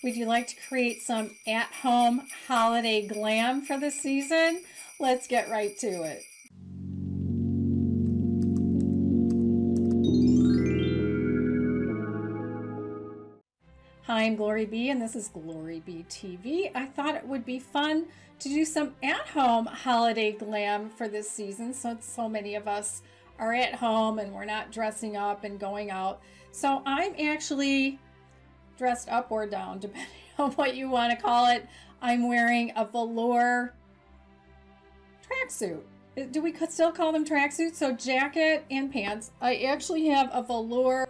Would you like to create some at-home holiday glam for the season? Let's get right to it. Hi, I'm GloryB and this is GloryB-TV. I thought it would be fun to do some at-home holiday glam for this season since so many of us are at home and we're not dressing up and going out. So I'm actually dressed up or down, depending on what you want to call it. I'm wearing a velour tracksuit. Do we still call them tracksuits? So jacket and pants. I actually have a velour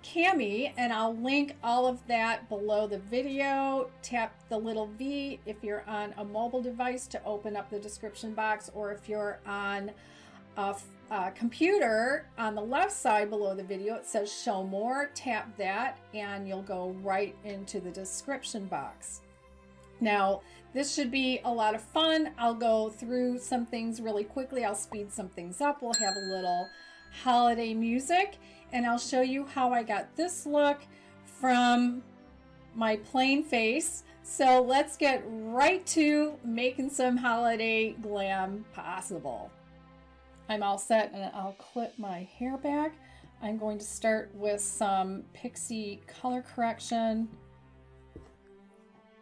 cami, and I'll link all of that below the video. Tap the little V if you're on a mobile device to open up the description box, or if you're on a computer, on the left side below the video it says show more. Tap that and you'll go right into the description box. Now this should be a lot of fun. I'll go through some things really quickly. I'll speed some things up. We'll have a little holiday music and I'll show you how I got this look from my plain face. So let's get right to making some holiday glam possible. I'm all set and I'll clip my hair back. I'm going to start with some Pixie color correction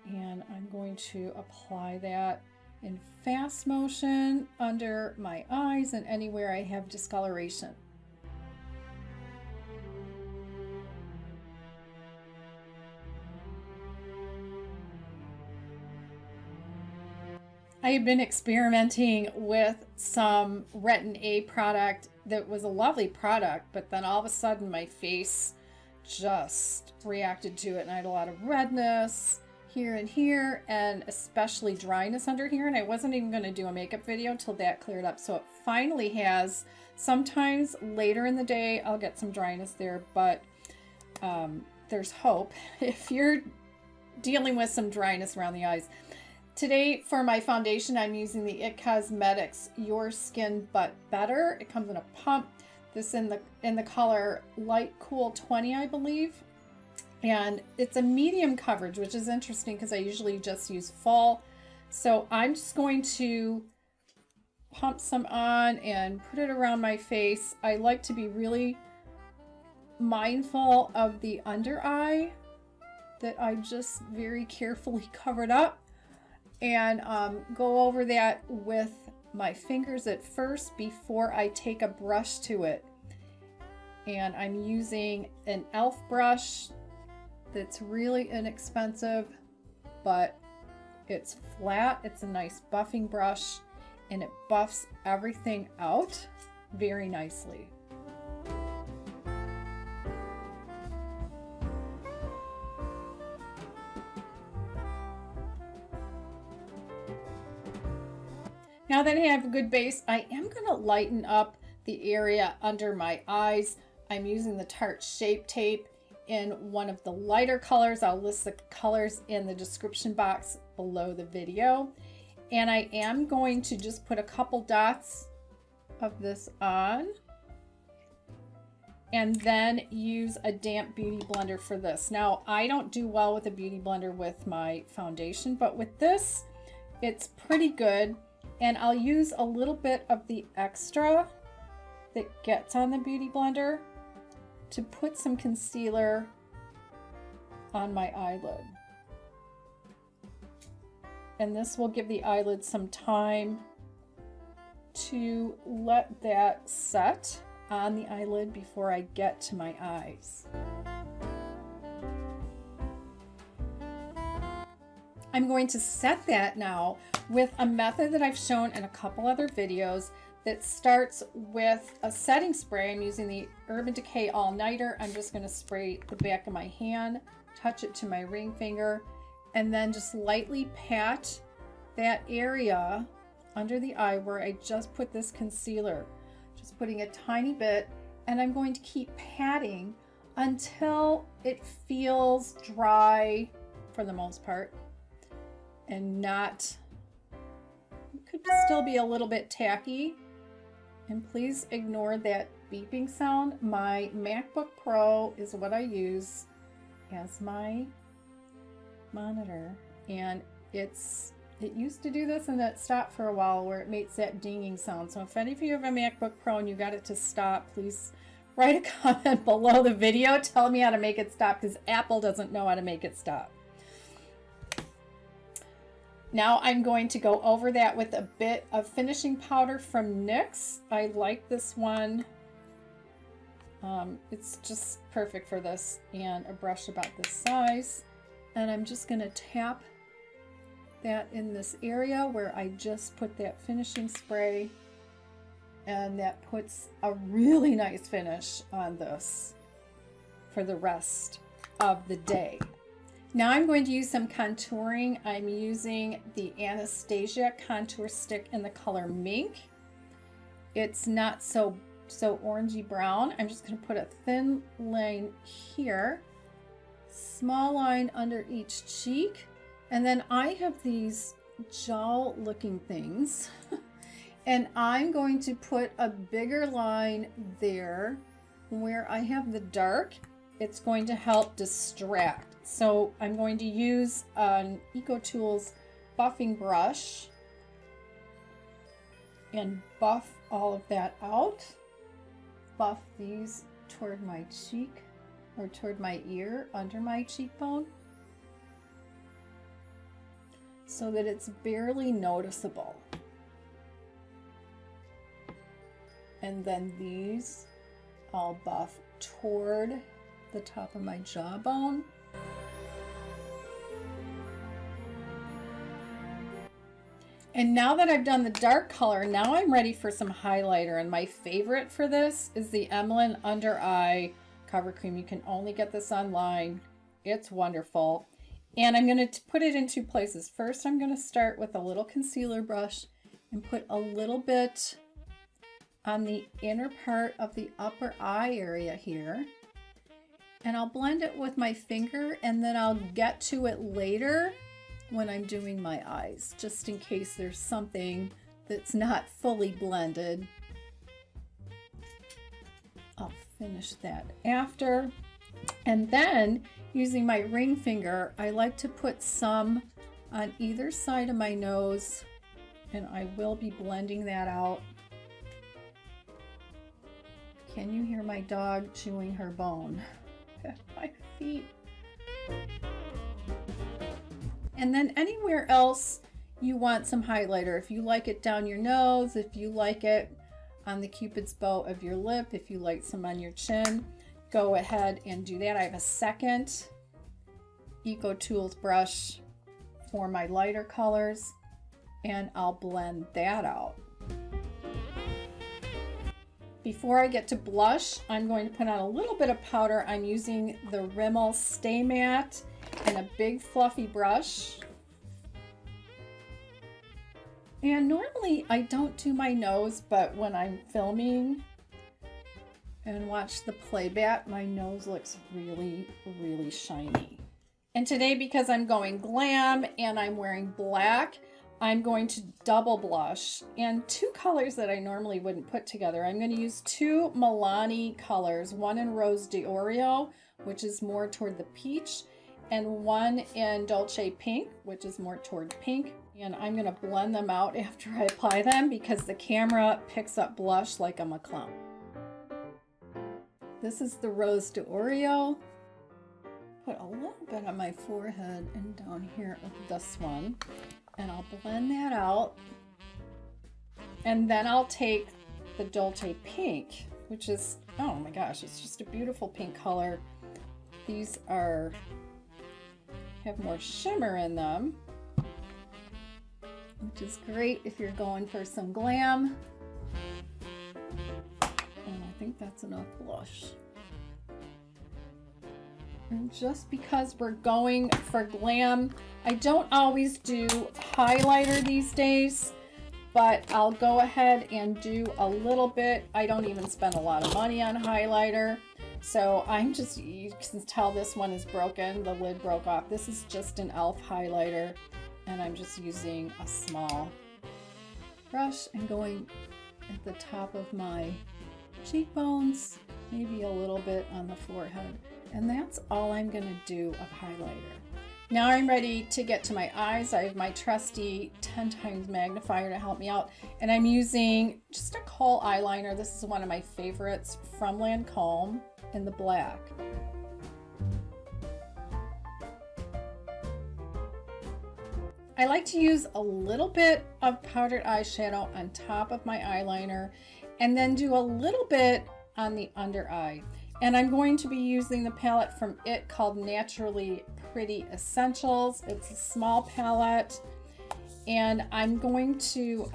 and I'm going to apply that in fast motion under my eyes and anywhere I have discoloration. I have been experimenting with some Retin A product that was a lovely product, but then all of a sudden my face just reacted to it and I had a lot of redness here and here, and especially dryness under here, and I wasn't even going to do a makeup video till that cleared up. So it finally has. Sometimes later in the day I'll get some dryness there, but there's hope if you're dealing with some dryness around the eyes. Today for my foundation, I'm using the IT Cosmetics Your Skin But Better. It comes in a pump. This in the color Light Cool 20, I believe. And it's a medium coverage, which is interesting because I usually just use full. So I'm just going to pump some on and put it around my face. I like to be really mindful of the under eye that I just very carefully covered up. And go over that with my fingers at first before I take a brush to it. And I'm using an e.l.f. brush that's really inexpensive, but it's flat. It's a nice buffing brush and it buffs everything out very nicely. Now that I have a good base, I am going to lighten up the area under my eyes. I'm using the Tarte Shape Tape in one of the lighter colors. I'll list the colors in the description box below the video. And I am going to just put a couple dots of this on and then use a damp beauty blender for this. Now, I don't do well with a beauty blender with my foundation, but with this, it's pretty good. And I'll use a little bit of the extra that gets on the beauty blender to put some concealer on my eyelid. And this will give the eyelid some time to let that set on the eyelid before I get to my eyes. I'm going to set that now with a method that I've shown in a couple other videos that starts with a setting spray. I'm using the Urban Decay All Nighter. I'm just going to spray the back of my hand, touch it to my ring finger, and then just lightly pat that area under the eye where I just put this concealer. Just putting a tiny bit, and I'm going to keep patting until it feels dry for the most part and not, it could still be a little bit tacky. And please ignore that beeping sound. My MacBook Pro is what I use as my monitor, and it used to do this and it stopped for a while where it makes that dinging sound. So if any of you have a MacBook Pro and you got it to stop, please write a comment below the video. Tell me how to make it stop, because Apple doesn't know how to make it stop. Now I'm going to go over that with a bit of finishing powder from NYX. I like this one. It's just perfect for this, and a brush about this size. And I'm just going to tap that in this area where I just put that finishing spray, and that puts a really nice finish on this for the rest of the day. Now I'm going to use some contouring. I'm using the Anastasia contour stick in the color Mink. It's not so orangey brown. I'm just going to put a thin line here, small line under each cheek, and then I have these jowl looking things and I'm going to put a bigger line there where I have the dark. It's going to help distract. So I'm going to use an EcoTools buffing brush and buff all of that out. Buff these toward my cheek, or toward my ear, under my cheekbone, so that it's barely noticeable. And then these I'll buff toward the top of my jawbone. And now that I've done the dark color, now I'm ready for some highlighter. And my favorite for this is the Emlin Under Eye Cover Cream. You can only get this online. It's wonderful. And I'm going to put it in two places. First, I'm going to start with a little concealer brush and put a little bit on the inner part of the upper eye area here. And I'll blend it with my finger, and then I'll get to it later when I'm doing my eyes, just in case there's something that's not fully blended. I'll finish that after. And then using my ring finger, I like to put some on either side of my nose, and I will be blending that out. Can you hear my dog chewing her bone at my feet? And then anywhere else you want some highlighter, if you like it down your nose, if you like it on the cupid's bow of your lip, if you like some on your chin, go ahead and do that. I have a second EcoTools brush for my lighter colors, and I'll blend that out. Before I get to blush, I'm going to put on a little bit of powder. I'm using the Rimmel Stay Matte and a big fluffy brush. And normally I don't do my nose, but when I'm filming and watch the playback, my nose looks really, really shiny. And today, because I'm going glam and I'm wearing black, I'm going to double blush, and two colors that I normally wouldn't put together. I'm going to use two Milani colors, one in Rose d'Oreo, which is more toward the peach, and one in Dolce Pink, which is more toward pink. And I'm going to blend them out after I apply them, because the camera picks up blush like I'm a clown. This is the Rose d'Oreo. Put a little bit on my forehead and down here with this one, and I'll blend that out. And then I'll take the Dolce Pink, which is, oh my gosh, it's just a beautiful pink color. These have more shimmer in them, which is great if you're going for some glam. And I think that's enough blush. And just because we're going for glam, I don't always do highlighter these days, but I'll go ahead and do a little bit. I don't even spend a lot of money on highlighter. So I'm just, you can tell this one is broken, the lid broke off. This is just an e.l.f. highlighter, and I'm just using a small brush and going at the top of my cheekbones, maybe a little bit on the forehead. And that's all I'm gonna do of highlighter. Now I'm ready to get to my eyes. I have my trusty 10 times magnifier to help me out. And I'm using just a kohl eyeliner. This is one of my favorites from Lancome in the black. I like to use a little bit of powdered eyeshadow on top of my eyeliner and then do a little bit on the under eye. And I'm going to be using the palette from It called Naturally Pretty Essentials. It's a small palette, and I'm going to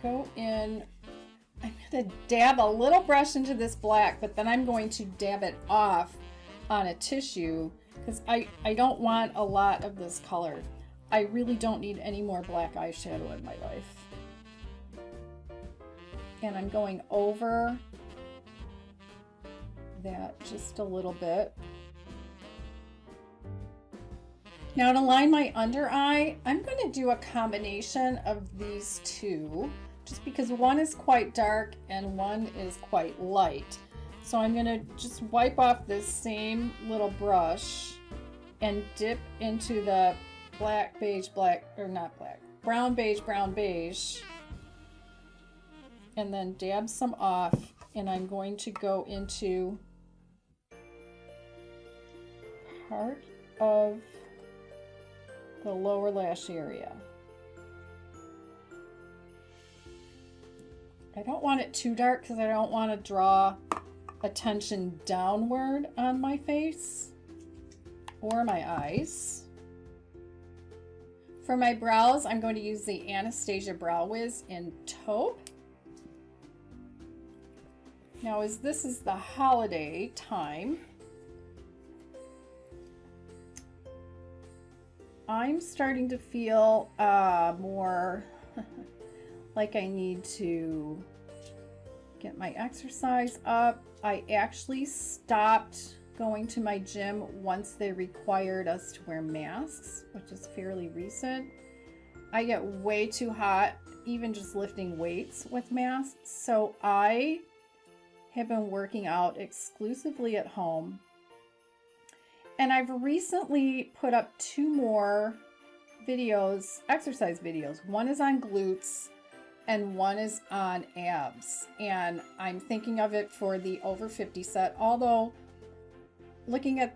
go in. I'm going to dab a little brush into this black, but then I'm going to dab it off on a tissue because I don't want a lot of this color. I really don't need any more black eyeshadow in my life. And I'm going over that just a little bit. Now to line my under eye, I'm going to do a combination of these two, just because one is quite dark and one is quite light. So I'm going to just wipe off this same little brush and dip into the black, beige, black, or not black, brown, beige, and then dab some off, and I'm going to go into part of the lower lash area. I don't want it too dark because I don't want to draw attention downward on my face or my eyes. For my brows, I'm going to use the Anastasia Brow Wiz in Taupe. Now, as this is the holiday time, I'm starting to feel more like I need to get my exercise up. I actually stopped going to my gym once they required us to wear masks, which is fairly recent. I get way too hot, even just lifting weights with masks. So I have been working out exclusively at home. And I've recently put up 2 more videos, exercise videos. One is on glutes and one is on abs. And I'm thinking of it for the over 50 set, although looking at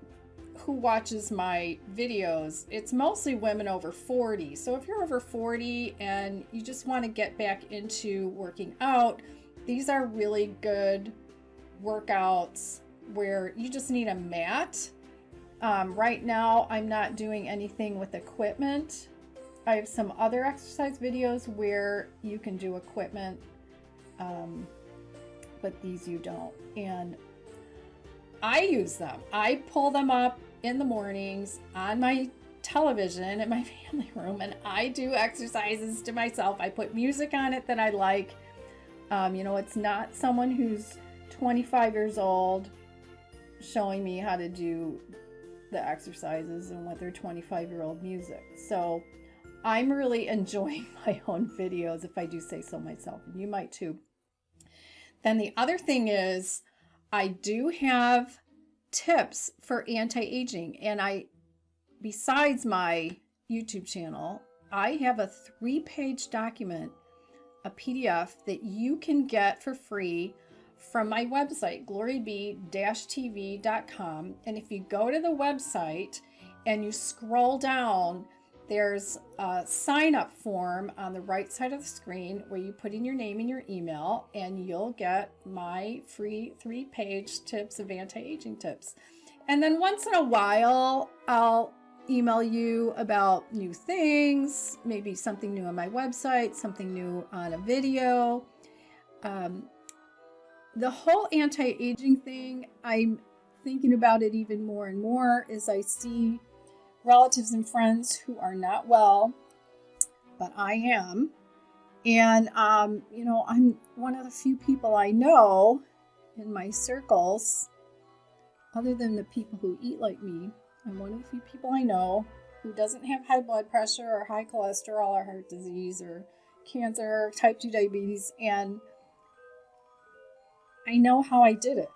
who watches my videos, it's mostly women over 40. So if you're over 40 and you just want to get back into working out, these are really good workouts where you just need a mat. Right now, I'm not doing anything with equipment. I have some other exercise videos where you can do equipment, but these you don't. And I use them. I pull them up in the mornings on my television in my family room, and I do exercises to myself. I put music on it that I like. You know, it's not someone who's 25 years old showing me how to do the exercises and with their 25-year-old music. So I'm really enjoying my own videos, if I do say so myself, and you might too. Then the other thing is I do have tips for anti-aging, and besides my YouTube channel, I have a 3-page document, a PDF that you can get for free from my website, GloryB-TV.com. And if you go to the website and you scroll down, there's a sign-up form on the right side of the screen where you put in your name and your email, and you'll get my free 3-page tips of anti-aging tips. And then once in a while, I'll email you about new things, maybe something new on my website, something new on a video. The whole anti-aging thing, I'm thinking about it even more and more as I see relatives and friends who are not well, but I am. And, you know, I'm one of the few people I know in my circles, other than the people who eat like me, I'm one of the few people I know who doesn't have high blood pressure or high cholesterol or heart disease or cancer or type 2 diabetes. And I know how I did it.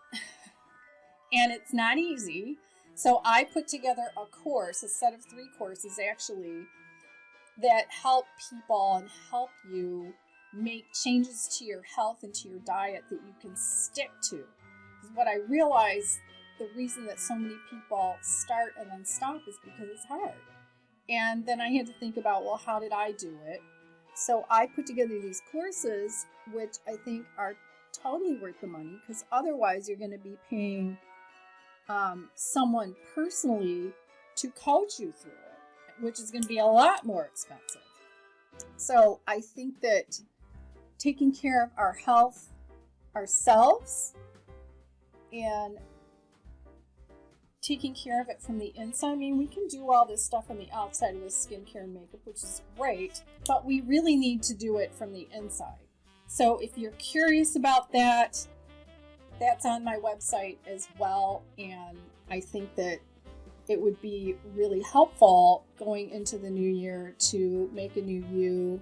And it's not easy. So I put together a course, a set of 3 courses actually, that help people and help you make changes to your health and to your diet that you can stick to. Because what I realized, the reason that so many people start and then stop is because it's hard. And then I had to think about, well, how did I do it? So I put together these courses, which I think are totally worth the money, because otherwise you're going to be paying someone personally to coach you through it, which is going to be a lot more expensive. So I think that taking care of our health ourselves and taking care of it from the inside. I mean, we can do all this stuff on the outside with skincare and makeup, which is great, but we really need to do it from the inside. So if you're curious about that, that's on my website as well. And I think that it would be really helpful going into the new year to make a new you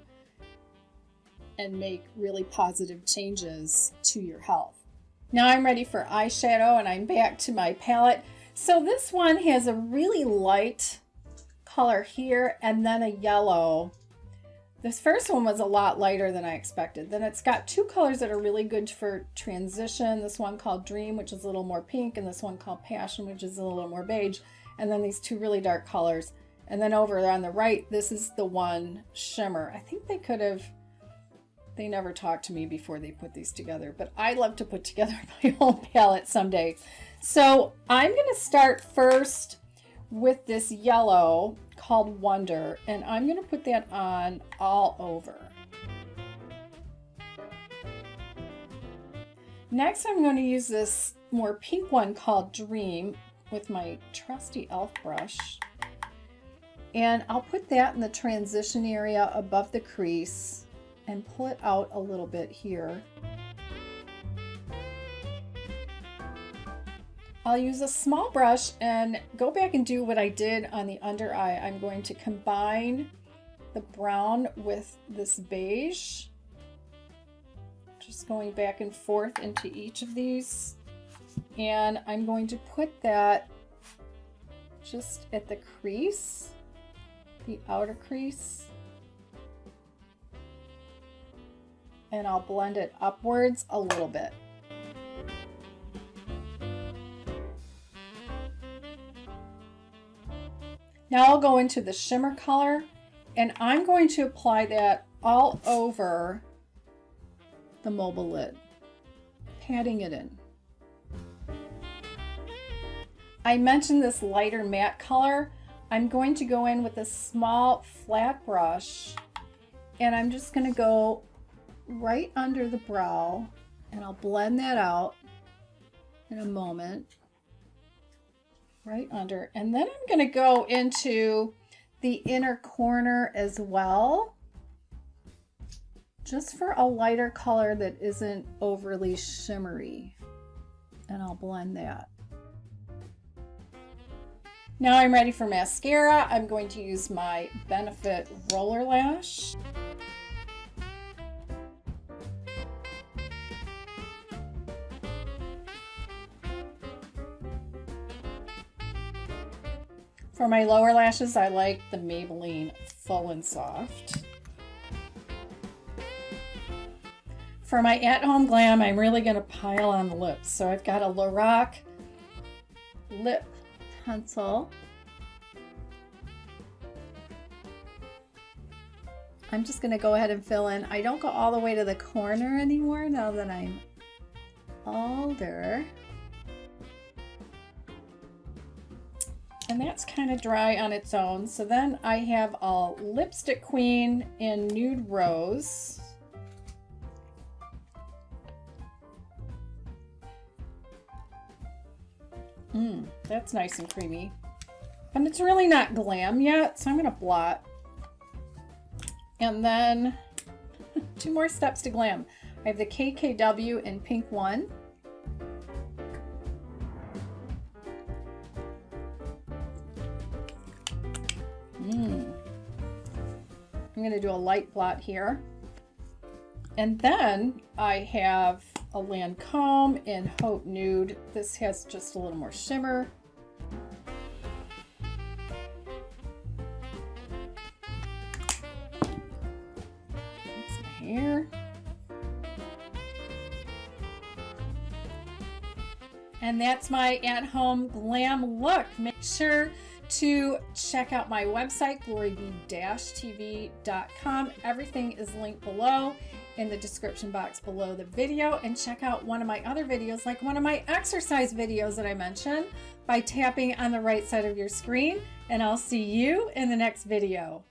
and make really positive changes to your health. Now I'm ready for eyeshadow, and I'm back to my palette. So this one has a really light color here and then a yellow. This first one was a lot lighter than I expected. Then it's got 2 colors that are really good for transition. This one called Dream, which is a little more pink, and this one called Passion, which is a little more beige. And then these 2 really dark colors. And then over on the right, this is the one Shimmer. I think they never talked to me before they put these together, but I love to put together my own palette someday. So I'm going to start first with this yellow called Wonder, and I'm going to put that on all over. Next, I'm going to use this more pink one called Dream with my trusty e.l.f. brush, and I'll put that in the transition area above the crease and pull it out a little bit here. I'll use a small brush and go back and do what I did on the under eye. I'm going to combine the brown with this beige, just going back and forth into each of these. And I'm going to put that just at the crease, the outer crease. And I'll blend it upwards a little bit. Now I'll go into the shimmer color, and I'm going to apply that all over the mobile lid, patting it in. I mentioned this lighter matte color. I'm going to go in with a small flat brush, and I'm just going to go right under the brow, and I'll blend that out in a moment. Right under, and then I'm going to go into the inner corner as well, just for a lighter color that isn't overly shimmery, and I'll blend that. Now I'm ready for mascara. I'm going to use my Benefit Roller Lash. For my lower lashes, I like the Maybelline Full and Soft. For my at-home glam, I'm really going to pile on the lips. So I've got a Lorac lip pencil. I'm just going to go ahead and fill in. I don't go all the way to the corner anymore now that I'm older. And that's kind of dry on its own. So then I have a Lipstick Queen in Nude Rose. That's nice and creamy. And it's really not glam yet, so I'm going to blot. And then 2 more steps to glam. I have the KKW in Pink 1. I'm going to do a light blot here. And then I have a Lancome in Haute Nude. This has just a little more shimmer. here. And that's my at-home glam look. Make sure to check out my website, GloryB-TV.com. Everything is linked below in the description box below the video. And check out one of my other videos, like one of my exercise videos that I mentioned, by tapping on the right side of your screen. And I'll see you in the next video.